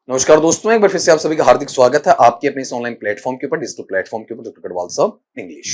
नमस्कार दोस्तों, एक बार फिर से आप सभी का हार्दिक स्वागत है आपके अपने इस ऑनलाइन प्लेटफॉर्म के ऊपर, डिजिटल प्लेटफॉर्म के ऊपर, डॉक्टर कटवाल साहब इंग्लिश।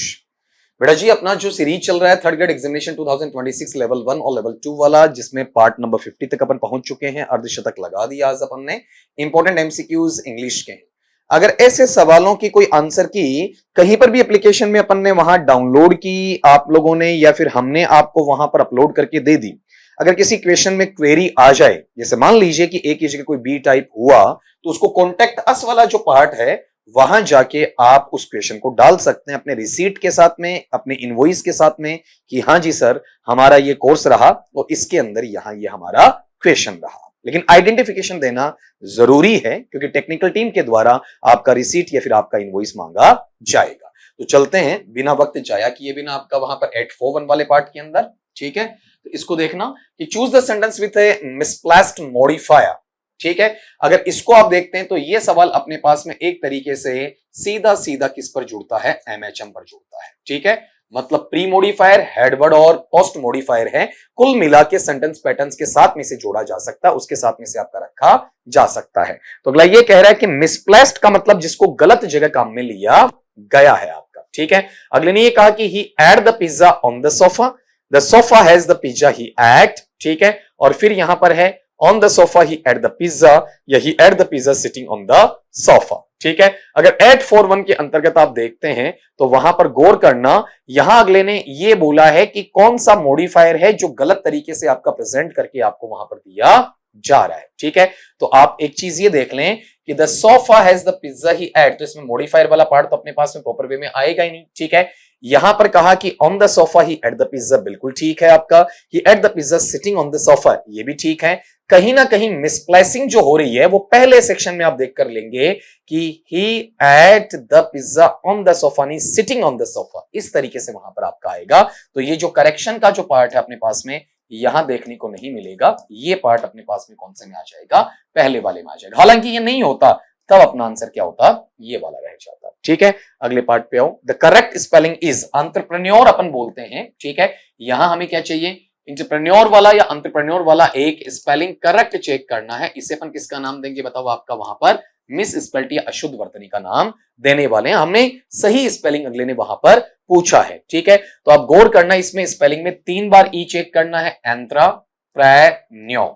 बेटा जी, अपना जो सीरीज चल रहा है थर्ड ग्रेड एग्जामिनेशन 2026 लेवल 1 और लेवल 2 वाला, जिसमें पार्ट नंबर 50 तक अपन पहुंच चुके हैं। अर्धशतक लगा दिया आज अपन ने। इंपॉर्टेंट एमसीक्यूज इंग्लिश के हैं। अगर ऐसे सवालों की कोई आंसर की कहीं पर भी एप्लीकेशन में अपन ने वहां डाउनलोड की, आप लोगों ने या फिर हमने आपको वहां पर अपलोड करके दे दी, अगर किसी क्वेश्चन में क्वेरी आ जाए, जैसे मान लीजिए कि एक की जगह कोई बी टाइप हुआ, तो उसको कॉन्टेक्ट अस वाला जो पार्ट है वहां जाके आप उस क्वेश्चन को डाल सकते हैं अपने रिसीट के साथ में, अपने इनवॉइस के साथ में, कि हाँ जी सर हमारा ये कोर्स रहा और इसके अंदर यहां ये हमारा क्वेश्चन रहा। लेकिन आइडेंटिफिकेशन देना जरूरी है क्योंकि टेक्निकल टीम के द्वारा आपका रिसीट या फिर आपका इनवॉइस मांगा जाएगा। तो चलते हैं बिना वक्त जाया किए बिना आपका वहां पर 841 वाले पार्ट के अंदर। ठीक है, तो इसको देखना कि choose the sentence with A misplaced modifier. ठीक है, अगर इसको आप देखते हैं तो ये सवाल अपने पास में एक तरीके से सीधा सीधा किस पर जुड़ता है, एमएचएम पर जुड़ता है। ठीक है, मतलब प्री मॉडिफायर, हेडवर्ड और पोस्ट मॉडिफायर है, कुल मिला के सेंटेंस पैटर्न्स के साथ में से जोड़ा जा सकता है, उसके साथ में से आपका रखा जा सकता है। तो अगला ये कह रहा है कि मिसप्लेस्ड का मतलब जिसको गलत जगह काम में लिया गया है आपका। ठीक है, अगले ने ये कहा कि he ate the pizza on the sofa, the sofa has the pizza he ate. ठीक है, और फिर यहां पर है on the sofa he ate the pizza या he ate the pizza sitting on the sofa. ठीक है, अगर 841 के अंतर्गत आप देखते हैं तो वहां पर गौर करना, यहां अगले ने यह बोला है कि कौन सा मॉडिफायर है जो गलत तरीके से आपका प्रेजेंट करके आपको वहां पर दिया जा रहा है। ठीक है, तो आप एक चीज ये देख लें कि the sofa has the pizza he ate, तो इसमें मॉडिफायर वाला पार्ट तो अपने पास में प्रॉपर वे में आएगा ही नहीं। ठीक है, यहां पर कहा कि on the sofa he ate the pizza, बिल्कुल ठीक है आपका। He ate the pizza sitting on the sofa, ये भी ठीक है। कहीं ना कहीं मिसप्लेसिंग जो हो रही है वो पहले सेक्शन में आप देख कर लेंगे कि he ate the pizza on the sofa नहीं सिटिंग ऑन द सोफा, इस तरीके से वहां पर आपका आएगा। तो ये जो करेक्शन का जो पार्ट है अपने पास में यहां देखने को नहीं मिलेगा, ये पार्ट अपने पास में कौन से में आ जाएगा, पहले वाले में आ जाएगा। हालांकि ये नहीं होता तब अपना आंसर क्या होता, ये वाला रह जाता। ठीक है, अगले पार्ट पे आओ। The correct spelling is, entrepreneur अपन बोलते हैं। ठीक है, यहां हमें क्या चाहिए, एंटरप्रेन्योर वाला या एंटरप्रेन्योर वाला एक स्पेलिंग करेक्ट चेक करना है। इसे अपन किसका नाम देंगे बताओ, आपका वहां पर मिस स्पेल्ड या अशुद्ध वर्तनी का नाम देने वाले हैं। हमने सही स्पेलिंग अगले ने वहां पर पूछा है। ठीक है, तो आप गौर करना, इसमें स्पेलिंग में 3 बार ई चेक करना है, एंट्राप्रेन्योर।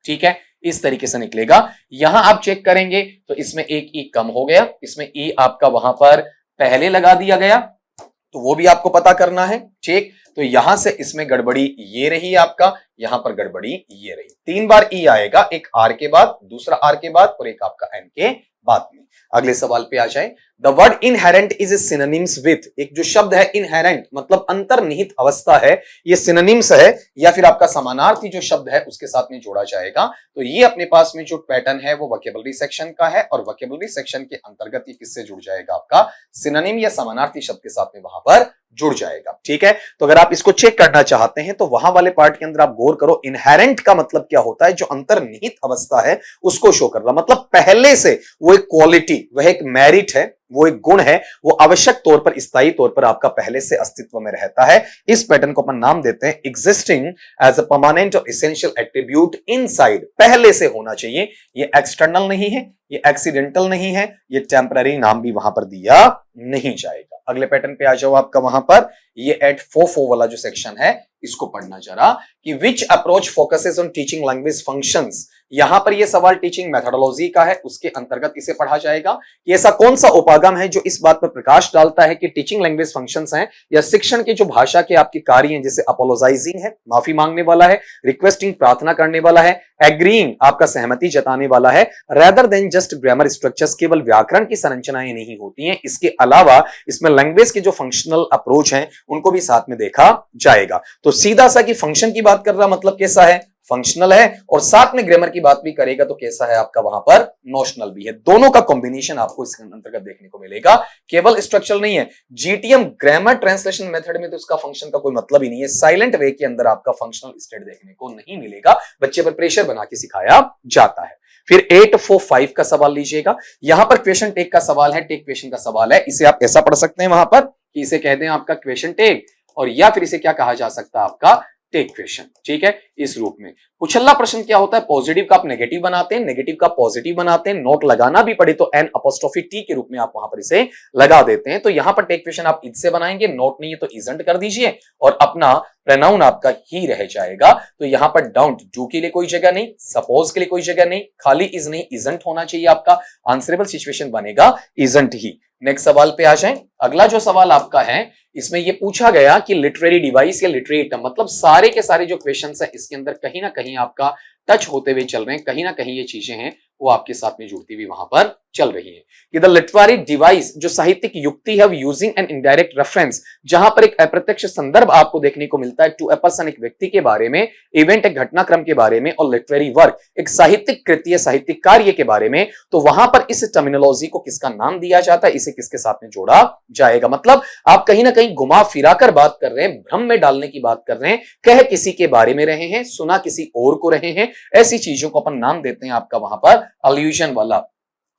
ठीक है, इस तरीके से निकलेगा। यहां आप चेक करेंगे तो इसमें एक ई कम हो गया, इसमें ई आपका वहां पर पहले लगा दिया गया, तो वो भी आपको पता करना है। ठीक, तो यहां से इसमें गड़बड़ी ये रही आपका, यहां पर गड़बड़ी ये रही। 3 बार ई आएगा, एक आर के बाद, दूसरा आर के बाद और एक आपका एन के बाद में। अगले सवाल पे आ जाए। The word inherent is synonyms with, एक जो शब्द है इनहेरेंट मतलब अंतर्निहित अवस्था है, ये सिनोनिम्स है या फिर आपका समानार्थी जो शब्द है उसके साथ में जोड़ा जाएगा। तो ये अपने पास में जो पैटर्न है वो वोकैबुलरी सेक्शन का है और वोकैबुलरी सेक्शन के अंतर्गत ये किससे जुड़ जाएगा, आपका सिनोनिम या समानार्थी शब्द के साथ में वहां पर जुड़ जाएगा। ठीक है, तो अगर आप इसको चेक करना चाहते हैं तो वहां वाले पार्ट के अंदर आप गौर करो, इनहेरेंट का मतलब क्या होता है, जो अंतर्निहित अवस्था है उसको शो कर रहा, मतलब पहले से वो एक क्वालिटी, वह एक मेरिट है, वो एक गुण है, वो आवश्यक तौर पर, स्थायी तौर पर आपका पहले से अस्तित्व में रहता है। इस पैटर्न को अपन नाम देते हैं एग्जिस्टिंग एज अ परमानेंट और एसेंशियल एट्रीब्यूट इनसाइड, पहले से होना चाहिए। ये एक्सटर्नल नहीं है, ये एक्सीडेंटल नहीं है, ये टेम्पररी नाम भी वहां पर दिया नहीं जाएगा। अगले पैटर्न पे आ जाओ आपका वहां पर, ये 844 वाला जो सेक्शन है इसको पढ़ना जरा कि which approach focuses on teaching language functions. यहां पर यह सवाल टीचिंग मेथोडोलॉजी का है, उसके अंतर्गत इसे पढ़ा जाएगा कि ऐसा कौन सा उपागम है जो इस बात पर प्रकाश डालता है कि टीचिंग लैंग्वेज फंक्शंस हैं या शिक्षण के जो भाषा के आपके कार्य हैं, जैसे अपोलोजाइजिंग है, माफी मांगने वाला है, रिक्वेस्टिंग प्रार्थना करने वाला है, एग्रीइंग आपका सहमति जताने वाला है, rather than just grammar structures, केवल व्याकरण की संरचनाएं नहीं होती हैं, इसके अलावा इसमें लैंग्वेज के जो फंक्शनल अप्रोच हैं उनको भी साथ में देखा जाएगा। तो सीधा सा कि फंक्शन की बात कर रहा मतलब कैसा है, फंक्शनल है, और साथ में ग्रामर की बात भी करेगा तो कैसा है आपका वहां पर नोशनल भी है। दोनों का कॉम्बिनेशन आपको इसके अंतर्गत देखने को मिलेगा, केवल स्ट्रक्चरल नहीं है। जीटीएम ग्रामर ट्रांसलेशन मेथड में तो उसका फंक्शन का कोई मतलब ही नहीं है, साइलेंट वे के अंदर आपका फंक्शनल स्टेट देखने को नहीं मिलेगा, बच्चे पर प्रेशर बना के सिखाया जाता है। फिर 845 का सवाल लीजिएगा, यहां पर क्वेश्चन टेक का सवाल है, टेक क्वेश्चन का सवाल है, इसे आप ऐसा पढ़ सकते हैं वहां पर कि इसे कहते हैं आपका क्वेश्चन टेक, और या फिर इसे क्या कहा जा सकता है, आपका टेक क्वेश्चन, ठीक है। इस रूप में कुचल्ला प्रश्न क्या होता है, पॉजिटिव का आप नेगेटिव बनाते हैं, नेगेटिव का पॉजिटिव बनाते हैं, नोट लगाना भी पड़े तो एन अपॉस्ट्रोफी टी के रूप में आप वहां पर इसे लगा देते हैं। तो यहां पर टेक क्वेश्चन आप इज से बनाएंगे, नोट नहीं है तो इजंट कर दीजिए और अपना प्रोनाउन आपका ही रह जाएगा। तो यहां पर डोंट, डू के लिए कोई जगह नहीं, सपोज के लिए कोई जगह नहीं, खाली इज नहीं, इजंट होना चाहिए आपका, आंसरेबल सिचुएशन बनेगा इजंट ही। नेक्स्ट सवाल पे आ जाएं। अगला जो सवाल आपका है इसमें ये पूछा गया कि लिटरेरी डिवाइस या लिटरेरी टर्म, मतलब सारे के सारे जो क्वेश्चंस है इसके अंदर कहीं ना कहीं आपका टच होते हुए चल रहे हैं, कहीं ना कहीं ये चीजें हैं वो आपके साथ में जुड़ती हुई वहां पर चल रही है कि द लिटरेरी डिवाइस जो साहित्यिक युक्ति है, यूजिंग एन इनडायरेक्ट रेफरेंस, जहां पर एक अप्रत्यक्ष संदर्भ आपको देखने को मिलता है टू ए पर्सन, एक व्यक्ति के बारे में, इवेंट एक घटनाक्रम के बारे में, और लिटरेरी वर्क एक साहित्यिक कृति है, साहित्यिक कार्य के बारे में, तो वहां पर इस टर्मिनोलॉजी को किसका नाम दिया जाता है, इसे किसके साथ में जोड़ा जाएगा। मतलब आप कहीं ना कहीं घुमा फिराकर बात कर रहे हैं, भ्रम में डालने की बात कर रहे हैं, कह किसी के बारे में रहे हैं, सुना किसी और को रहे हैं, ऐसी चीजों को अपन नाम देते हैं आपका वहां पर अल्यूजन वाला।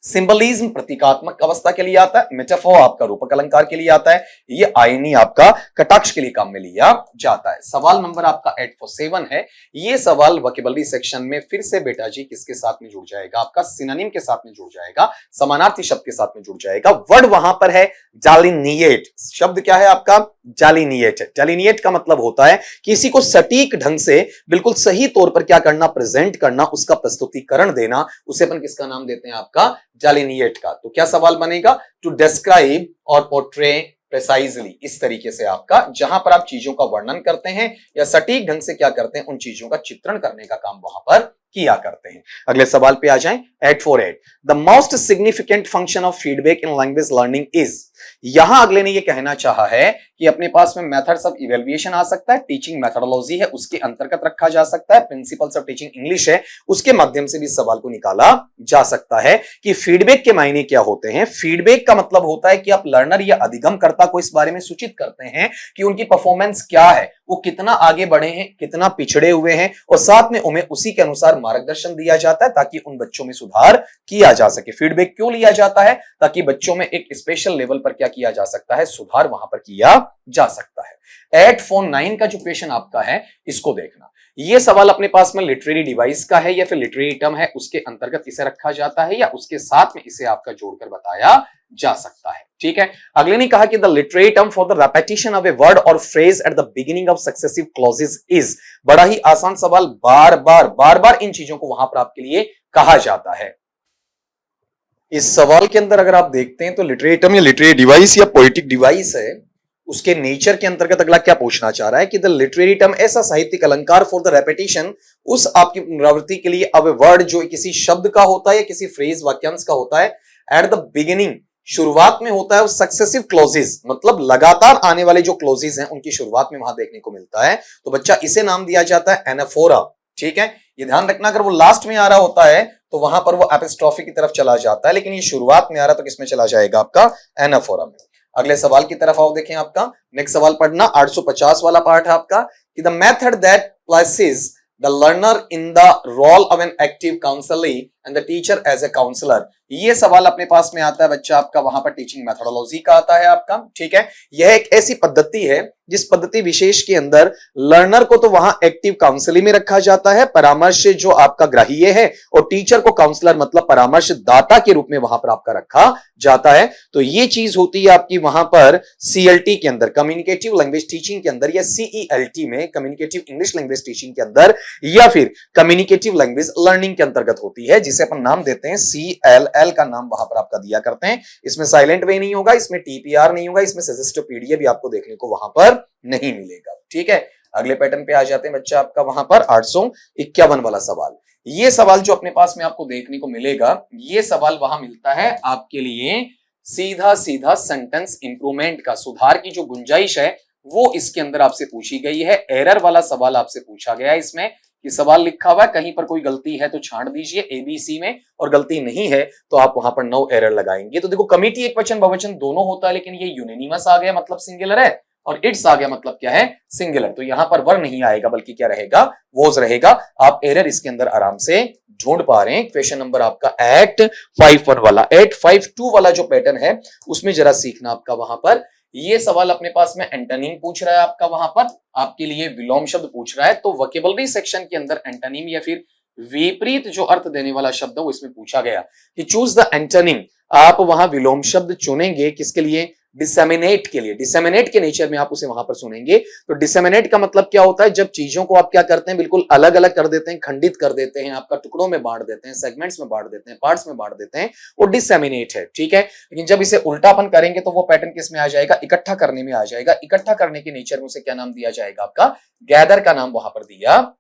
सिंबलिज्म प्रतीकात्मक अवस्था के लिए आता है, मेटाफोर आपका रूपक अलंकार के लिए आता है, ये आईनी आपका कटाक्ष के लिए काम में लिया जाता है। सवाल नंबर आपका 847 है। ये सवाल वोकैबुलरी सेक्शन में फिर से बेटा जी किसके साथ में जुड़ जाएगा, आपका सिनोनिम के साथ में जुड़ जाएगा, समानार्थी शब्द के साथ में जुड़ जाएगा। वर्ड वहां पर है जालिनिएट, शब्द क्या है आपका, जालिनिएट। जालिनिएट का मतलब होता है किसी को सटीक ढंग से बिल्कुल सही तौर पर क्या करना, प्रेजेंट करना, उसका प्रस्तुतिकरण देना, उसे अपन किसका नाम देते हैं, आपका जालिनिएट का। तो क्या सवाल बनेगा, टू डिस्क्राइब और पोर्ट्रे प्रिसाइजली, इस तरीके से आपका जहां पर आप चीजों का वर्णन करते हैं या सटीक ढंग से क्या करते हैं, उन चीजों का चित्रण करने का काम वहां पर किया करते हैं। अगले सवाल पे आ जाएं। 848 the most significant function of feedback in language learning is, यहां अगले ने ये कहना चाहा है कि अपने पास में मेथड्स ऑफ इवैल्यूएशन आ सकता है, टीचिंग मेथोडोलॉजी है उसके अंतर्गत रखा जा सकता है, प्रिंसिपल्स ऑफ टीचिंग इंग्लिश है उसके माध्यम से भी सवाल को निकाला जा सकता है कि फीडबैक के मायने क्या होते हैं। फीडबैक का मतलब होता है कि आप लर्नर या अधिगमकर्ता को इस बारे में सूचित करते हैं कि उनकी परफॉर्मेंस क्या है, वो कितना आगे बढ़े हैं, कितना पिछड़े हुए हैं, और साथ में उन्हें उसी के अनुसार मार्गदर्शन दिया जाता है ताकि उन बच्चों में सुधार किया जा सके। फीडबैक क्यों लिया जाता है, ताकि बच्चों में एक स्पेशल लेवल पर क्या किया जा सकता है, सुधार वहां पर किया जा सकता है। 849 का जो क्वेश्चन आपका है इसको देखना, ये सवाल अपने पास में लिटरेरी डिवाइस का है या फिर लिटरेरी टर्म है उसके अंतर्गत इसे रखा जाता है या उसके साथ में इसे आपका जोड़कर बताया जा सकता है। ठीक है, अगले ने कहा कि the literary term for the repetition of a word और phrase at the beginning of successive clauses is, बड़ा ही आसान सवाल, बार बार इन चीजों को वहां पर आपके लिए कहा जाता है। इस सवाल के अंदर अगर आप देखते हैं तो लिटरेरी टर्म या लिटरेरी डिवाइस या पोएटिक डिवाइस है, उसके नेचर के अंतर्गत अगला क्या पूछना चाह रहा है कि द लिटरेरी टर्म ऐसा साहित्यिक अलंकार फॉर द रेपिटेशन, उस आपकी पुनरावृत्ति के लिए अब वर्ड जो किसी शब्द का होता है या किसी फ्रेज वाक्यांश का होता है, एट द बिगिनिंग शुरुआत में होता है, सक्सेसिव क्लोजेस मतलब लगातार आने वाले जो क्लोजेस हैं उनकी शुरुआत में वहां देखने को मिलता है, तो बच्चा इसे नाम दिया जाता है एनाफोरा। ठीक है, ये ध्यान रखना, अगर वो लास्ट में आ रहा होता है तो वहां पर वो एपिस्ट्रोफी की तरफ चला जाता है, लेकिन ये शुरुआत में आ रहा तो किसमें चला जाएगा, आपका एनाफोरा में। अगले सवाल की तरफ आओ, देखें आपका नेक्स्ट सवाल पढ़ना 850 वाला पार्ट है आपका कि the method that places the learner in the role of an active counsellor and the teacher as a counsellor, ये सवाल अपने पास में आता है बच्चा आपका वहां पर टीचिंग मेथोडोलॉजी का आता है आपका। ठीक है, यह एक ऐसी पद्धति है जिस पद्धति विशेष के अंदर लर्नर को तो वहां एक्टिव काउंसलिंग में रखा जाता है, परामर्श जो आपका ग्राह्य है, और टीचर को काउंसलर मतलब परामर्श दाता के रूप में वहां पर आपका रखा जाता है। तो ये चीज होती है आपकी वहां पर सीएलटी के अंदर, कम्युनिकेटिव लैंग्वेज टीचिंग के अंदर, या सीईएलटी में कम्युनिकेटिव इंग्लिश लैंग्वेज टीचिंग के अंदर, या फिर कम्युनिकेटिव लैंग्वेज लर्निंग के अंतर्गत होती है, जिसे अपन नाम देते हैं CLL का नाम वहां पर आपका दिया करते हैं। इसमें साइलेंट वे नहीं होगा, इसमें TPR नहीं होगा, इसमें सजेस्टोपीडिया भी आपको देखने को वहां पर नहीं मिलेगा। ठीक है, अगले पैटर्न पे आ जाते हैं बच्चा आपका वहां पर 851 वाला सवाल। ये सवाल जो अपने पास में आपको देखने को मिलेगा, ये सवाल वहां मिलता है आपके लिए सीधा सीधा सेंटेंस इंप्रूवमेंट का, सुधार की जो गुंजाइश है वो इसके अंदर आपसे पूछी गई है। एरर वाला सवाल आपसे पूछा गया है इसमें कि सवाल लिखा हुआ है, कहीं पर कोई गलती है तो छांट दीजिए ABC में, और गलती नहीं है तो आप वहां पर नो एरर लगाएंगे। तो देखो कमिटी एक वचन बहुवचन दोनों होता है, लेकिन ये यूनिनिमस आ गया मतलब सिंगुलर है, और इट्स आ गया मतलब क्या है, सिंगुलर। तो यहां पर वर नहीं आएगा बल्कि क्या रहेगा, वोज रहेगा। आप एरर इसके अंदर आराम से ढूंढ पा रहे हैं। क्वेश्चन नंबर आपका 851 वाला, 852 वाला जो पैटर्न है उसमें जरा सीखना आपका वहां पर, ये सवाल अपने पास में एंटोनिम पूछ रहा है आपका, वहां पर आपके लिए विलोम शब्द पूछ रहा है, तो वोकेबलरी सेक्शन के अंदर एंटोनिम या फिर विपरीत जो अर्थ देने वाला शब्द है वो इसमें पूछा गया कि चूज द एंटोनिम। आप वहां विलोम शब्द चुनेंगे किसके लिए? डिसेमिनेट के लिए। डिसेमिनेट के नेचर में आप उसे वहां पर सुनेंगे। तो डिसेमिनेट का मतलब क्या होता है? जब चीजों को आप क्या करते हैं, बिल्कुल अलग अलग कर देते हैं, खंडित कर देते हैं, आपका टुकड़ों में बांट देते हैं, सेगमेंट्स में बांट देते हैं, पार्ट्स में बांट देते हैं, वो डिसेमिनेट है, ठीक है। लेकिन जब इसे उल्टापन करेंगे तो वो पैटर्न किस में आ जाएगा? इकट्ठा करने में आ जाएगा। इकट्ठा करने के नेचर में उसे क्या नाम दिया जाएगा? आपका गैदर का नाम वहां पर दिया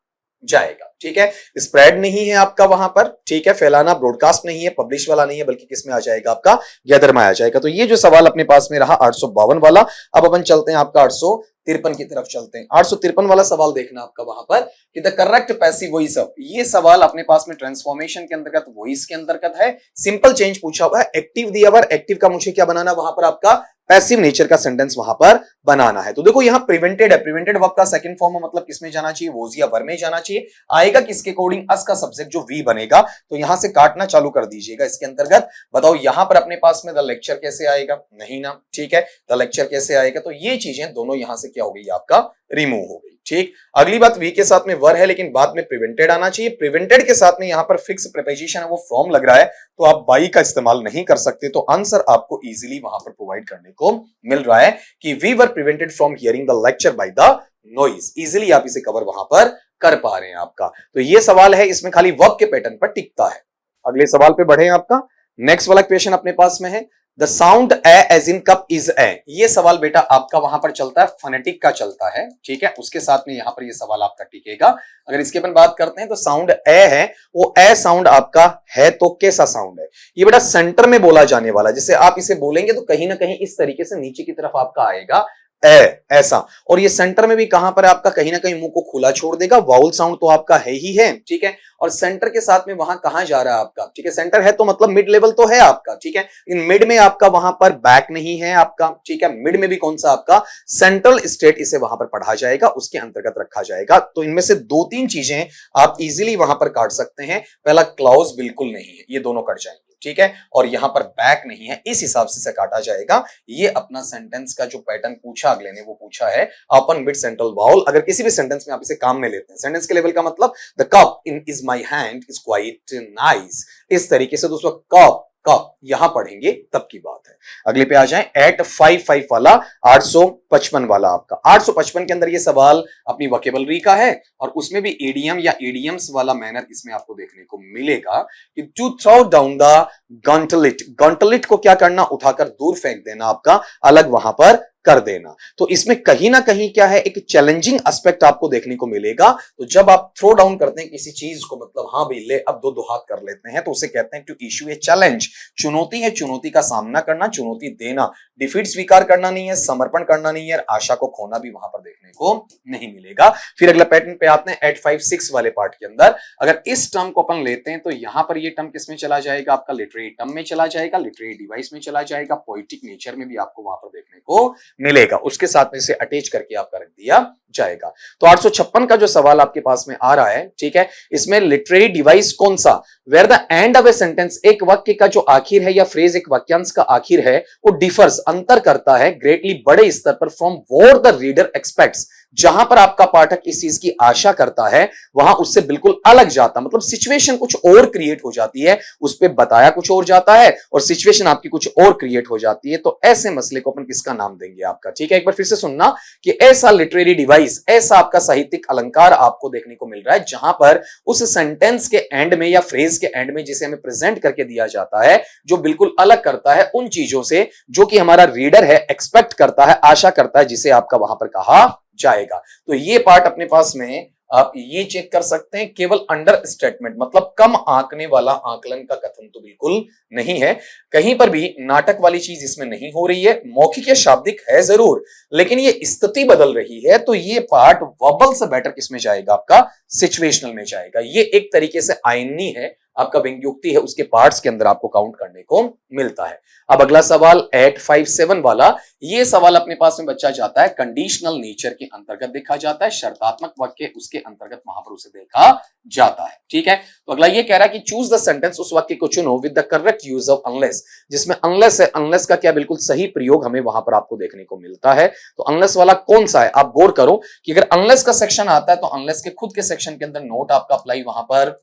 जाएगा, ठीक है। स्प्रेड नहीं है आपका वहां पर, ठीक है, फैलाना, ब्रॉडकास्ट नहीं है, पब्लिश वाला नहीं है, बल्कि किस में आ जाएगा? आपका गैदर में आ जाएगा। तो ये जो सवाल अपने पास में रहा 852 वाला। अब अपन चलते हैं आपका 853 की तरफ चलते हैं। 853 वाला सवाल देखना आपका वहां पर कि the correct passive voice of, ये सवाल अपने पास में ट्रांसफॉर्मेशन के अंतर्गत, वॉइस के अंतर्गत है। सिंपल चेंज पूछा हुआ है, एक्टिव दिया हुआ, एक्टिव का मुझे क्या बनाना वहां पर? आपका पैसिव नेचर का सेंटेंस वहां पर बनाना है। तो देखो यहां प्रिवेंटेड है, प्रिवेंटेड वर्ब का सेकंड फॉर्म मतलब किसमें जाना चाहिए? वोज या वर में जाना चाहिए। आएगा किसके अकॉर्डिंग? अस का सब्जेक्ट जो वी बनेगा। तो यहां से काटना चालू कर दीजिएगा इसके अंतर्गत। बताओ यहां पर अपने पास में द लेक्चर कैसे आएगा? नहीं ना, ठीक है, द लेक्चर कैसे आएगा? तो ये चीजें दोनों यहां से क्या हो गई? आपका रिमूव हो गई, ठीक। अगली बात, वी के साथ में वर है लेकिन बाद में प्रिवेंटेड आना चाहिए। प्रिवेंटेड के साथ में यहां पर फिक्स प्रीपोजिशन है, वो फ्रॉम लग रहा है, तो आप बाई का इस्तेमाल नहीं कर सकते। तो आंसर आपको इजीली वहां पर प्रोवाइड करने को मिल रहा है कि we were prevented from hearing the lecture by the noise. Easily आप इसे कवर वहां पर कर पा रहे हैं आपका। तो ये सवाल है, इसमें खाली वर्ब के पैटर्न पर टिकता है। अगले सवाल पे बढ़े आपका। नेक्स्ट वाला क्वेश्चन अपने पास में है the sound a as in cup is a. ये सवाल बेटा आपका वहां पर चलता है, फोनेटिक का चलता है, ठीक है। उसके साथ में यहां पर ये सवाल आपका टिकेगा। अगर इसके अपन बात करते हैं तो साउंड ए है, वो ए साउंड आपका है तो कैसा साउंड है? ये बेटा सेंटर में बोला जाने वाला, जैसे आप इसे बोलेंगे तो कहीं ना कहीं इस तरीके से नीचे की तरफ आपका आएगा ऐसा। और ये सेंटर में भी कहां पर आपका कहीं ना कहीं मुंह को खुला छोड़ देगा। वाउल साउंड तो आपका है ही है, ठीक है। और सेंटर के साथ में वहां कहां जा रहा है आपका, ठीक है। सेंटर है तो मतलब मिड लेवल तो है आपका, ठीक है। इन मिड में आपका वहां पर बैक नहीं है आपका, ठीक है। मिड में भी कौन सा आपका सेंट्रल स्टेट, इसे वहां पर पढ़ा जाएगा, उसके अंतर्गत रखा जाएगा। तो इनमें से 2-3 चीजें आप इजीली वहां पर काट सकते हैं। पहला, क्लॉज बिल्कुल नहीं है, ये दोनों कट जाएंगे, ठीक है। और यहां पर बैक नहीं है, इस हिसाब से काटा जाएगा। ये अपना सेंटेंस का जो पैटर्न पूछा अगले ने, वो पूछा है ओपन मिड सेंट्रल वाउल। अगर किसी भी सेंटेंस में आप इसे काम में लेते हैं, सेंटेंस के लेवल का मतलब the cup in is my hand is quite nice, इस तरीके से दोस्तों कप कप यहां पढ़ेंगे तब की बात है। अगले पे आ जाएं 855 वाला, 855 वाला आपका। 855 के अंदर ये सवाल अपनी वोकेबलरी का है और उसमें भी एडीएम या एडीएम्स वाला मैनर इसमें आपको देखने को मिलेगा कि to throw down the gauntlet. Gauntlet को क्या करना? उठाकर दूर फेंक देना, आपका अलग वहां पर कर देना। तो इसमें कहीं ना कहीं क्या है, एक चैलेंजिंग एस्पेक्ट आपको देखने को मिलेगा। तो जब आप थ्रो डाउन करते हैं किसी चीज को, मतलब हाँ भाई ले अब दो हाथ कर लेते हैं, तो उसे कहते हैं टू इश्यू ए चैलेंज। चुनौती है, चुनौती का सामना करना, चुनौती देना। डिफीट स्वीकार करना नहीं है, समर्पण करना नहीं है, आशा को खोना भी वहां पर देखने को नहीं मिलेगा। फिर अगला पैटर्न पे आते हैं 856 वाले पार्ट के अंदर। अगर इस टर्म को अपन लेते हैं तो यहां पर ये टर्म किसमें चला जाएगा? आपका लिटरेरी टर्म में चला जाएगा, लिटरेरी डिवाइस में चला जाएगा, पोइटिक नेचर में भी आपको वहां पर देखने को मिलेगा। उसके साथ में इसे अटैच करके आपका रख दिया जाएगा। तो 856 का जो सवाल आपके पास में आ रहा है, ठीक है, इसमें लिटरेरी डिवाइस कौन सा? Where the end of a sentence, एक वाक्य का जो आखिर है या फ्रेज, एक वाक्यांश का आखिर है, वो डिफर्स अंतर करता है ग्रेटली बड़े स्तर पर from what the reader aspects. जहां पर आपका पाठक इस चीज की आशा करता है वहां उससे बिल्कुल अलग जाता, मतलब सिचुएशन कुछ और क्रिएट हो जाती है, उस पर बताया कुछ और जाता है और सिचुएशन आपकी कुछ और क्रिएट हो जाती है। तो ऐसे मसले को अपन किसका नाम देंगे आपका? ठीक है, एक बार फिर से सुनना कि ऐसा लिटरेरी डिवाइस, ऐसा आपका साहित्यिक अलंकार आपको देखने को मिल रहा है जहां पर उस सेंटेंस के एंड में या फ्रेज के एंड में जिसे हमें प्रेजेंट करके दिया जाता है, जो बिल्कुल अलग करता है उन चीजों से जो कि हमारा रीडर है एक्सपेक्ट करता है, आशा करता है, जिसे आपका वहां पर कहा जाएगा। तो ये पार्ट अपने पास में आप ये चेक कर सकते हैं, केवल अंडर स्टेटमेंट मतलब कम आंकने वाला आकलन का कथन तो बिल्कुल नहीं है। कहीं पर भी नाटक वाली चीज इसमें नहीं हो रही है, मौखिक या शाब्दिक है जरूर, लेकिन ये स्थिति बदल रही है। तो ये पार्ट वर्बल से बेटर किसमें जाएगा? आपका सिचुएशनल में जाएगा। ये एक तरीके से आईनी है आपका व्यंग्योक्ति है उसके पार्ट्स के अंदर आपको काउंट करने को मिलता है। अब अगला सवाल 857 वाला, ये सवाल अपने पास में बच्चा जाता है कंडीशनल नेचर के अंतर्गत देखा जाता है, शर्तात्मक वाक्य उसके अंतर्गत वहां पर उसे देखा जाता है। ठीक है, तो अगला ये कह रहा है कि चूज द सेंटेंस, उस वाक्य को चुनो with the correct use of unless, जिसमें अनलेस है, अनलेस का क्या बिल्कुल सही प्रयोग हमें वहां पर आपको देखने को मिलता है। तो अनलेस वाला कौन सा है, आप गौर करो कि अगर अनलेस का सेक्शन आता है तो अनलेस के खुद के सेक्शन के अंदर नोट आपका अप्लाई वहां पर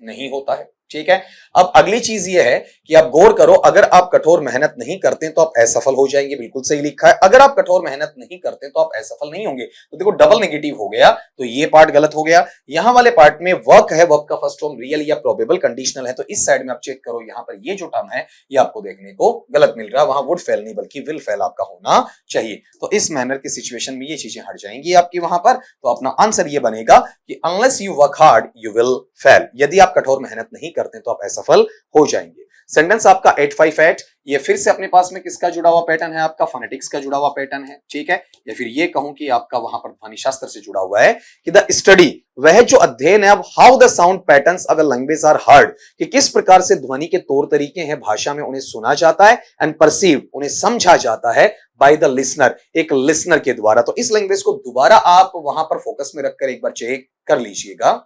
नहीं होता है। ठीक है, अब अगली चीज ये है कि आप गौर करो, अगर आप कठोर मेहनत नहीं करते तो आप असफल हो जाएंगे, बिल्कुल सही लिखा है। अगर आप कठोर मेहनत नहीं करते तो आप असफल नहीं होंगे, तो देखो डबल नेगेटिव हो गया, तो ये पार्ट गलत हो गया। यहां वाले पार्ट में वर्क है, वर्क का फर्स्ट फॉर्म रियल या प्रोबेबल कंडीशनल है, तो इस साइड में आप चेक करो, यहां पर ये जो टर्म है ये आपको देखने को गलत मिल रहा है, वहां वुड फेल नहीं बल्कि विल फेल आपका होना चाहिए। तो इस मैनर की सिचुएशन में ये चीजें हट जाएंगी आपकी वहां पर, तो अपना आंसर ये बनेगा कि unless you work hard you will fail, यदि आप कठोर मेहनत नहीं करते तो आप असफल हो जाएंगे। सेंटेंस आपका 858, ये फिर से अपने पास में किसका जुड़ा हुआ पैटर्न है, आपका फोनेटिक्स का जुड़ा हुआ पैटर्न है। ठीक है, या फिर ये कहूं कि आपका वहां पर ध्वनि शास्त्र से जुड़ा हुआ है कि द स्टडी, वह जो अध्ययन है, अब how the sound patterns of the language are heard, कि किस प्रकार से ध्वनि के तौर तरीके हैं भाषा में, उन्हें सुना जाता है, एंड परसीव, उन्हें समझा जाता है, बाय द लिसनर, एक लिसनर के द्वारा। तो इस लैंग्वेज को दोबारा आप वहां पर फोकस में रखकर एक बार चेक कर लीजिएगा।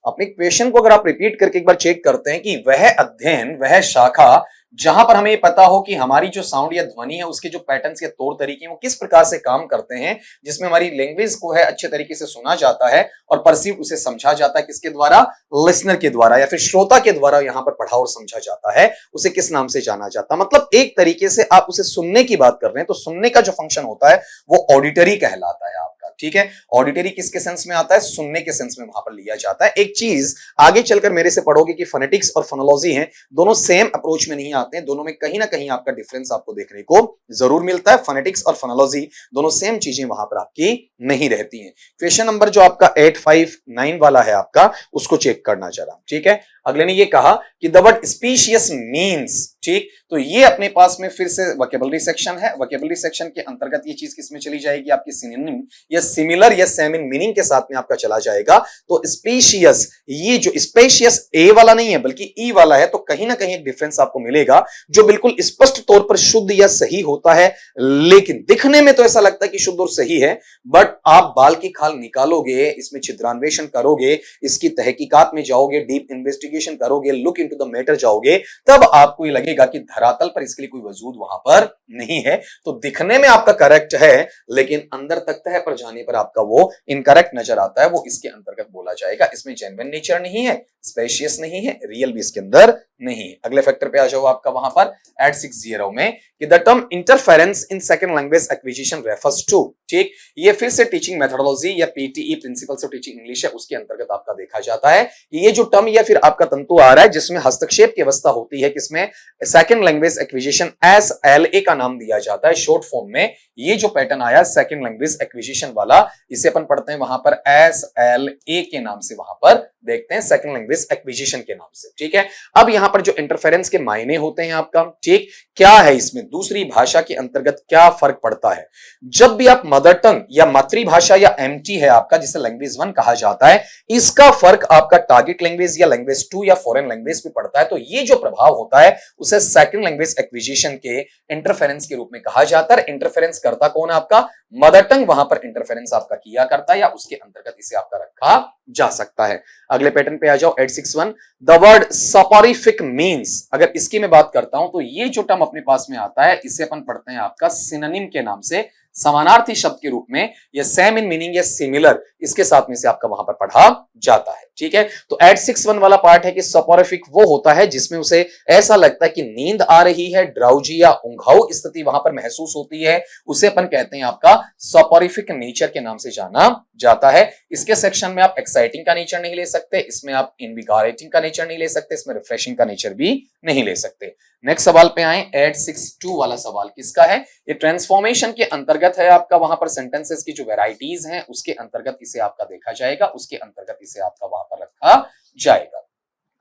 अपने क्वेश्चन को अगर आप रिपीट करके एक बार चेक करते हैं कि वह अध्ययन, वह शाखा जहां पर हमें पता हो कि हमारी जो साउंड या ध्वनि है उसके जो पैटर्न्स या तौर तरीके हैं वो किस प्रकार से काम करते हैं, जिसमें हमारी लैंग्वेज को है अच्छे तरीके से सुना जाता है और परसीव, उसे समझा जाता है किसके द्वारा, लिसनर के द्वारा या फिर श्रोता के द्वारा यहां पर पढ़ा और समझा जाता है, उसे किस नाम से जाना जाता है। मतलब एक तरीके से आप उसे सुनने की बात कर रहे हैं, तो सुनने का जो फंक्शन होता है वो ऑडिटरी कहलाता है आपका। ठीक है, ऑडिटरी किसके सेंस में आता है, सुनने के सेंस में वहां पर लिया जाता है। एक चीज आगे चलकर मेरे से पढ़ोगे कि फोनेटिक्स और फोनोलॉजी हैं, दोनों सेम अप्रोच में नहीं आते हैं, दोनों में कहीं ना कहीं आपका डिफरेंस आपको देखने को जरूर मिलता है। फोनेटिक्स और फोनोलॉजी दोनों सेम चीजें वहां पर आपकी नहीं रहती हैं। क्वेश्चन नंबर जो आपका 859 वाला है आपका, उसको चेक करना जरा। ठीक है, अगले ने ये कहा कि द वर्ड स्पीशियस मीन्स, ठीक, तो ये अपने पास में फिर से वोकैबुलरी सेक्शन है। वोकैबुलरी सेक्शन के अंतर्गत ये चीज किसमें चली जाएगी, आपकी सिनोनिम या सिमिलर या सेम इन मीनिंग के साथ में आपका चला जाएगा। तो स्पीशियस, ये जो स्पेशियस ए वाला नहीं है बल्कि ई वाला है, तो कहीं ना कहीं एक डिफरेंस आपको मिलेगा जो बिल्कुल स्पष्ट तौर पर शुद्ध या सही होता है, लेकिन दिखने में तो ऐसा लगता है कि शुद्ध और सही है, बट आप बाल की खाल निकालोगे, इसमें छिद्रान्वेषण करोगे, इसकी तहकीकात में जाओगे, डीप इन्वेस्टिगेशन करोगे, लुक इनटू द मैटर जाओगे, तब आपको ये लगेगा कि धरातल पर इसके लिए कोई वजूद वहां पर नहीं है। तो दिखने में आपका करेक्ट है, लेकिन अंदर तक तह पर जाने पर आपका वो इनकरेक्ट नजर आता है, वो इसके अंतर्गत बोला जाएगा। इसमें जेन्युइन नेचर नहीं है, स्पेशियस नहीं है, रियल भी इसके अंदर नहीं है। अगले फैक्टर पे आ जाओ आपका वहां पर 860 में कि the term interference in second language acquisition refers to, ठीक, ये फिर से टीचिंग मेथोडोलॉजी या PTE principles of teaching English है, उसके अंतर्गत आपका देखा जाता है कि ये जो टर्म या फिर आपका तंतु आ रहा है जिसमें हस्तक्षेप की अवस्था होती है, किसमें, सेकंड लैंग्वेज एक्विजिशन, SLA का नाम दिया जाता है शॉर्ट फॉर्म में। ये जो पैटर्न आया सेकंड लैंग्वेज एक्विजिशन वाला, इसे अपन पढ़ते हैं वहां पर SLA के नाम से, वहां पर देखते हैं सेकंड लैंग्वेज एक्विजिशन के नाम से। ठीक है, अब यहां पर जो इंटरफेरेंस के मायने होते हैं आपका, ठीक, क्या है इसमें दूसरी भाषा के अंतर्गत क्या फर्क पड़ता है। जब भी आप मदर टंग या मातृभाषा या MT है आपका, जिसे लैंग्वेज 1 कहा जाता है, इसका फर्क आपका टारगेट लैंग्वेज या लैंग्वेज 2 या फॉरेन लैंग्वेज पे पड़ता है, तो ये जो प्रभाव होता है उसे सेकंड लैंग्वेज एक्विजिशन के इंटरफेरेंस के रूप में कहा जाता है। इंटरफेरेंस करता कौन है आपका, मदर टंग वहां पर इंटरफेरेंस आपका किया करता है, या उसके अंतर्गत इसे आपका रखा जा सकता है। अगले पैटर्न पे आ जाओ 861, द वर्ड सपोरिफिक मीन्स, अगर इसकी मैं बात करता हूं तो ये जो टर्म अपने पास में आता है इसे अपन पढ़ते हैं आपका सिनोनिम के नाम से, समानार्थी शब्द के रूप में, या सेम इन मीनिंग या सिमिलर, इसके साथ में से आपका वहां पर पढ़ा जाता है। ठीक है, तो 861 वाला पार्ट है कि सपोरिफिक वो होता है जिसमें उसे ऐसा लगता है कि नींद आ रही है, ड्राउजी या ऊंघाऊ स्थिति वहां पर महसूस होती है, उसे अपन कहते हैं आपका सपोरिफिक नेचर के नाम से जाना जाता है। इसके सेक्शन में आप एक्साइटिंग का नेचर नहीं ले सकते, इसमें आप इनविगोरेटिंग का नेचर नहीं ले सकते, इसमें रिफ्रेशिंग का नेचर भी नहीं ले सकते। नेक्स्ट सवाल पे आए, 862 वाला सवाल किसका है, ये ट्रांसफॉर्मेशन के अंतर्गत है आपका, वहां पर सेंटेंसेस की जो वेराइटीज हैं उसके अंतर्गत इसे आपका देखा जाएगा, उसके अंतर्गत इसे आपका वहां पर रखा जाएगा।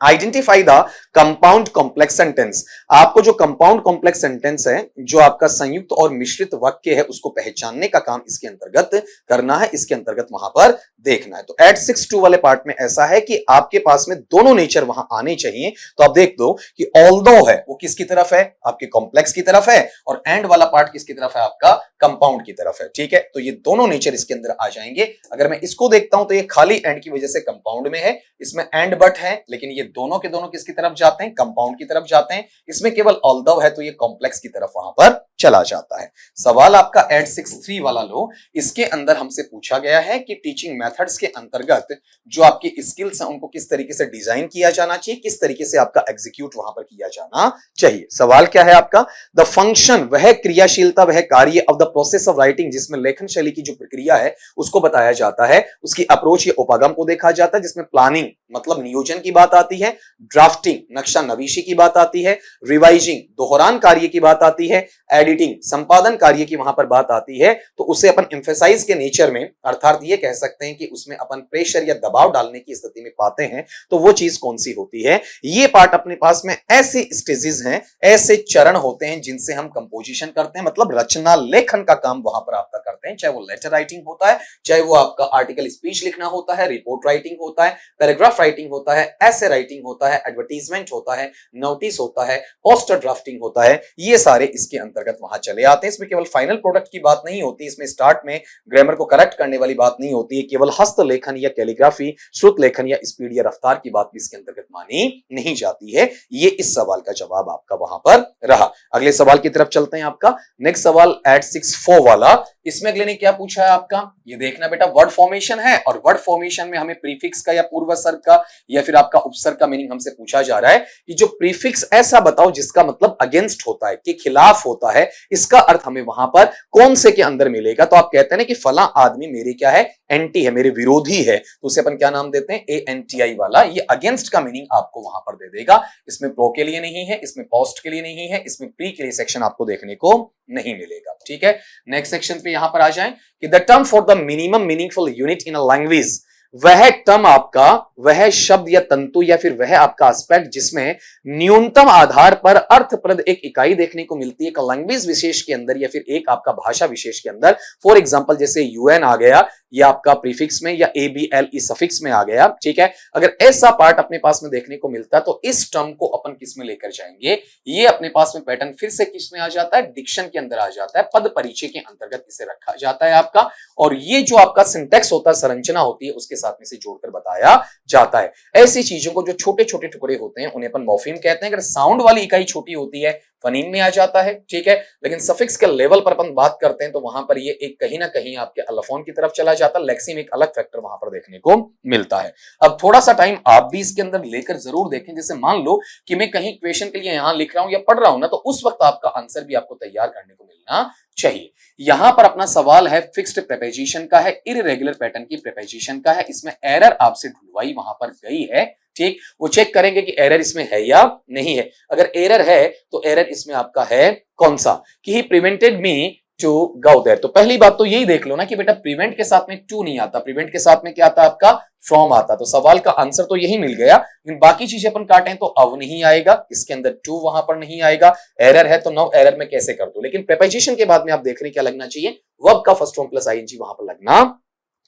Identify the compound complex sentence. आपको जो कंपाउंड कॉम्प्लेक्स सेंटेंस है, जो आपका संयुक्त और मिश्रित वाक्य है, उसको पहचानने का काम इसके अंतर्गत करना है, इसके अंतर्गत वहां पर देखना है। तो एट 6-2 वाले पार्ट में ऐसा है कि आपके पास में दोनों नेचर वहां आने चाहिए। तो आप देख दो कि ऑल्दो है वो किसकी तरफ है, आपके कॉम्प्लेक्स की तरफ है, और एंड वाला पार्ट किसकी तरफ है, आपका कंपाउंड की तरफ है। ठीक है, तो ये दोनों नेचर इसके अंदर आ जाएंगे। अगर मैं इसको देखता हूं तो ये खाली एंड की वजह से कंपाउंड में है, इसमें एंड बट है, लेकिन ये दोनों के दोनों किसकी तरफ जाते हैं, कंपाउंड की तरफ जाते हैं। इसमें केवल ऑल्दो है तो ये कॉम्प्लेक्स की तरफ वहां पर चला जाता है। सवाल आपका एट 6-3 वाला लो, इसके अंदर हमसे पूछा गया है कि टीचिंग मेथड्स के अंतर्गत जो आपकी स्किल्स हैं उनको किस तरीके से डिजाइन किया जाना चाहिए, किस तरीके से आपका एग्जीक्यूट वहां पर किया जाना चाहिए। सवाल क्या है आपका, द फंक्शन, वह क्रियाशीलता, वह कार्य of the process of writing, जिसमें लेखन शैली की जो प्रक्रिया है उसको बताया जाता है, उसकी अप्रोच या उपागम को देखा जाता है, जिसमें प्लानिंग मतलब नियोजन की बात आती है, ड्राफ्टिंग नक्शा नवीशी की बात आती है, रिवाइजिंग दोहरान कार्य की बात आती है, एडिटिंग संपादन कार्य की वहां पर बात आती है। तो उसे अपन एम्फेसाइज के नेचर में, अर्थात ये कह सकते हैं कि उसमें अपन प्रेशर या दबाव डालने की स्थिति में पाते हैं, तो वो चीज कौन सी होती है। ये पार्ट अपने पास में ऐसे स्टेजेस हैं, ऐसे चरण होते हैं जिनसे हम कंपोजिशन करते हैं, मतलब रचना लेखन का काम वहां पर आपका करते हैं। चाहे वो लेटर राइटिंग होता है, चाहे वो आपका आर्टिकल स्पीच लिखना होता है, रिपोर्ट राइटिंग होता है, पैराग्राफ राइटिंग होता है, ऐसे राइटिंग होता है, एडवर्टीजमेंट होता है, नोटिस होता है, पोस्टर ड्राफ्टिंग होता है, ये सारे इसके अंतर्गत वहां चले आते हैं। इसमें केवल फाइनल प्रोडक्ट की बात नहीं होती, इसमें स्टार्ट में ग्रामर को करेक्ट करने वाली बात नहीं होती है, केवल हस्त लेखन या कैलीग्राफी, श्रुत लेखन या स्पीड या रफ्तार की बात भी इसके अंतर्गत मानी नहीं जाती है। ये इस सवाल का जवाब आपका वहां पर रहा। अगले सवाल की तरफ चलते हैं। आपका नेक्स्ट सवाल एट 6-4 वाला, इसमें अगले ने क्या पूछा है आपका, ये देखना बेटा, वर्ड फॉर्मेशन है, और वर्ड फॉर्मेशन में हमें प्रीफिक्स का या पूर्वसर्ग का या फिर आपका उपसर्ग का मीनिंग हमसे पूछा जा रहा है कि जो प्रीफिक्स ऐसा बताओ जिसका मतलब अगेंस्ट होता है, के खिलाफ होता है, इसका अर्थ हमें वहां पर कौन से के अंदर मिलेगा। तो आप कहते हैं ना कि फला आदमी मेरे क्या है, एंटी है, मेरे विरोधी है, तो उसे अपन क्या नाम देते हैं, ANTI वाला। ये अगेंस्ट का मीनिंग आपको वहां पर दे देगा। इसमें प्रो के लिए नहीं है, इसमें पोस्ट के लिए नहीं है, इसमें प्री के लिए सेक्शन आपको देखने को नहीं मिलेगा। ठीक है, नेक्स्ट सेक्शन पे यहां पर आ जाएं कि the term for the minimum meaningful unit in a language, वह टर्म आपका, वह शब्द या तंतु या फिर वह आपका एस्पेक्ट जिसमें न्यूनतम आधार पर अर्थप्रद एक इकाई देखने को मिलती है एक लैंग्वेज विशेष के अंदर या फिर एक आपका भाषा विशेष के अंदर। फॉर एग्जांपल जैसे UN आ गया, या आपका प्रीफिक्स में, या ABLE सफिक्स में आ गया। ठीक है, अगर ऐसा पार्ट अपने पास में देखने को मिलता है तो इस टर्म को अपन किस में लेकर जाएंगे, ये अपने पास में पैटर्न फिर से किस में आ जाता है, डिक्शन के अंदर आ जाता है, पद परिचय के अंतर्गत इसे रखा जाता है आपका। और ये जो आपका सिंटेक्स होता है, संरचना होती है, उसके साथ में से जोड़कर बताया जाता है। ऐसी चीजों को जो छोटे छोटे टुकड़े होते हैं उन्हें अपन मॉर्फीम कहते हैं। अगर साउंड वाली इकाई छोटी होती है फनीम में आ जाता है। ठीक है, लेकिन सफिक्स के लेवल पर अपन बात करते हैं तो वहां पर ये एक कहीं ना कहीं आपके अलोफोन की तरफ चला जाता है। लेक्सिम एक अलग फैक्टर वहां पर देखने को मिलता है। अब थोड़ा सा टाइम आप भी इसके अंदर लेकर जरूर देखें। जैसे मान लो कि मैं कहीं क्वेश्चन के लिए यहां लिख रहा हूं या पढ़ रहा हूं ना, तो उस वक्त आपका आंसर भी आपको तैयार करने को मिलना चाहिए। यहां पर अपना सवाल है फिक्स्ड प्रीपोजिशन का है, इररेगुलर पैटर्न की प्रीपोजिशन का है। इसमें एरर आपसे ढूंढवाई वहां पर गई है। ठीक, वो चेक करेंगे कि एरर इसमें है या नहीं है। अगर एरर है तो एरर इसमें आपका है कौन सा, कि ही prevented me to go there. तो पहली बात तो यही देख लो ना कि बेटा प्रिवेंट के साथ में टू नहीं आता, प्रिवेंट के साथ में क्या आता आपका, फ्रॉम आता। तो सवाल का आंसर तो यही मिल गया, लेकिन बाकी चीजें अपन काटें तो अब नहीं आएगा, इसके अंदर टू वहां पर नहीं आएगा। एरर है तो नो एरर में कैसे कर दो। लेकिन प्रीपोजिशन के बाद में आप देख रहे हैं क्या लगना चाहिए, वर्ब का फर्स्ट फॉर्म प्लस ING वहां पर लगना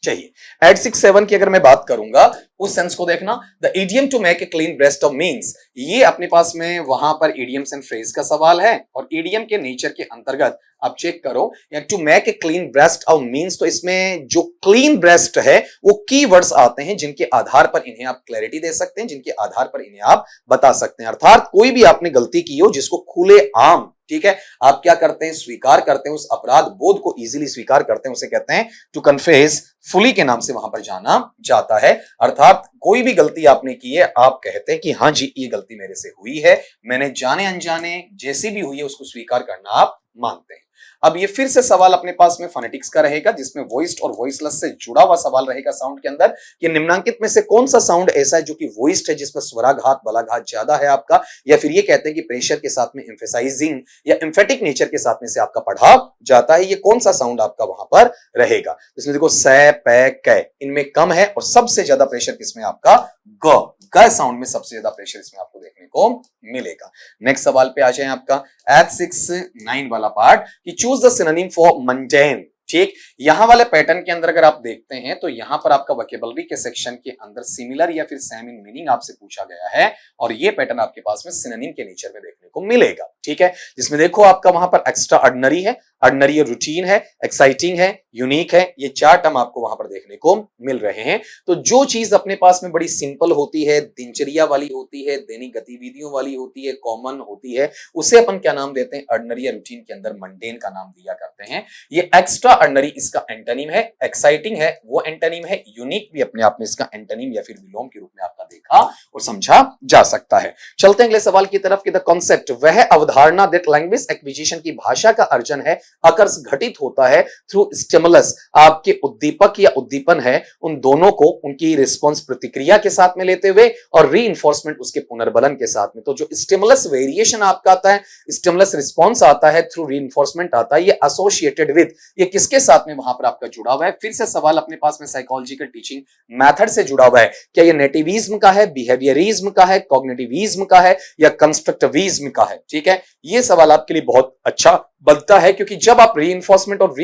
चाहिए। एट 6-7 की अगर मैं बात करूंगा उस सेंस को देखना, the idiom to make a clean breast of means, ये अपने पास में वहां पर इडियम्स एंड फ्रेज का सवाल है। और इडियम के नेचर के अंतर्गत आप चेक करो, या to make a clean breast of means, तो इसमें जो क्लीन ब्रेस्ट है वो कीवर्ड्स आते हैं जिनके आधार पर इन्हें आप क्लैरिटी दे सकते हैं, जिनके आधार पर इन्हें आप बता सकते हैं। अर्थात कोई भी आपने गलती की हो जिसको खुले आम, ठीक है, आप क्या करते हैं, स्वीकार करते हैं, उस अपराध बोध को इजीली स्वीकार करते हैं, उसे कहते हैं टू कन्फेस फुली के नाम से वहां पर जाना जाता है। अर्थात कोई भी गलती आपने की है, आप कहते हैं कि हाँ जी ये गलती मेरे से हुई है, मैंने जाने अनजाने जैसी भी हुई है उसको स्वीकार करना आप मानते हैं। अब ये फिर से सवाल अपने पास में फोनेटिक्स का रहेगा, जिसमें वॉइस्ड और वॉइसलेस से जुड़ा हुआ सवाल रहेगा साउंड के अंदर कि निम्नांकित में से कौन सा साउंड ऐसा है जो कि वॉइस्ड है, जिसमें स्वराघात बलाघात ज्यादा है आपका, या फिर ये कहते हैं कि प्रेशर के साथ में एम्फेसाइजिंग या एम्फेटिक नेचर के साथ में से आपका पढ़ा जाता है, ये कौन सा साउंड आपका वहां पर रहेगा। इसमें देखो स प क इनमें कम है और सबसे ज्यादा प्रेशर किसमें आपका ग साउंड में सबसे ज्यादा प्रेशर इसमें आपको देखने को मिलेगा। नेक्स्ट सवाल पे आ जाए आपका H6-9 वाला पार्ट कि choose the synonym for mundane. ठीक, यहां वाले पैटर्न के अंदर अगर आप देखते हैं तो यहां पर आपका वोकैबुलरी के सेक्शन के अंदर सिमिलर या फिर सेम इन मीनिंग आपसे पूछा गया है और ये पैटर्न आपके पास में सिनोनिम के नेचर में देखने को मिलेगा। ठीक है, जिसमें देखो आपका वहां पर एक्स्ट्रा ऑर्डिनरी है, ऑर्डिनरी रूटीन है, एक्साइटिंग है, यूनिक है, ये चार टर्म आपको वहां पर देखने को मिल रहे हैं। तो जो चीज अपने पास में बड़ी सिंपल होती है, दिनचर्या वाली होती है, दैनिक गतिविधियों वाली होती है, कॉमन होती है, उसे अपन क्या नाम देते हैं, ऑर्डिनरी या रूटीन के अंदर मंडेन का नाम दिया करते हैं। ये एक्स्ट्रा ऑर्डिनरी इसका एंटोनिम है, एक्साइटिंग है वो एंटोनिम है, यूनिक भी अपने आप में इसका एंटोनिम या फिर विलोम के रूप में आपका देखा और समझा जा सकता है। चलते हैं अगले सवाल की तरफ कि द कॉन्सेप्ट वह अवधारणा दैट लैंग्वेज एक्विजिशन की भाषा का अर्जन है अकर्स घटित होता है थ्रू स्टिमुलस, आपके उद्दीपक या उद्दीपन है उन दोनों को उनकी रिस्पॉन्स प्रतिक्रिया के साथ में लेते हुए और रीइंफोर्समेंट उसके पुनर्बलन के साथ में। तो जो स्टिमुलस वेरिएशन आपका आता है, स्टिमुलस रिस्पॉन्स आता है, थ्रू रीइंफोर्समेंट आता है, ये एसोसिएटेड विद, ये किसके साथ में वहां पर आपका जुड़ा हुआ है। फिर से सवाल अपने पास में साइकोलॉजिकल टीचिंग मेथड से जुड़ा हुआ है, क्या ये नेटिविज्म का है, बिहेवियरिज्म का है, कॉग्निटिविज्म का है या कंस्ट्रक्टिविज्म का है। ठीक है, ये सवाल आपके लिए बहुत अच्छा बनता है क्योंकि जब आप रीइंफोर्समेंट और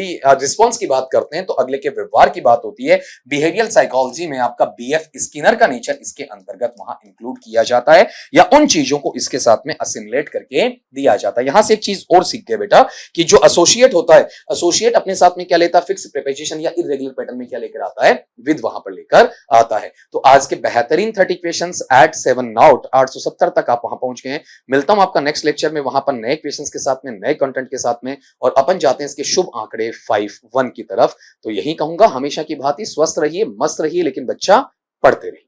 रिस्पॉन्स की बात करते हैं तो अगले के व्यवहार की बात होती है। बिहेवियरल साइकोलॉजी में आपका बीएफ स्किनर का नेचर इसके अंतर्गत वहां इंक्लूड किया जाता है या उन चीजों को इसके साथ में असिमुलेट करके दिया जाता है। यहां से एक चीज और सीख गए बेटा कि जो एसोसिएट होता है, एसोसिएट अपने साथ में क्या लेता है, फिक्स प्रीपोजिशन या इर्रेगुलर पैटर्न में क्या लेकर आता है, विद वहां पर लेकर आता है। तो आज के बेहतरीन 30 क्वेश्चंस एट 7 नॉट 870 तक आप वहां पहुंच गए हैं। मिलता हूं आपका नेक्स्ट लेक्चर में वहां पर नए क्वेश्चंस के साथ में, नए कंटेंट के साथ में, और अपन जाते हैं इसके शुभ आंकड़े 5-1 की तरफ। तो यही कहूंगा, हमेशा की भांति स्वस्थ रहिए, मस्त रहिए, लेकिन बच्चा पढ़ते रहिए।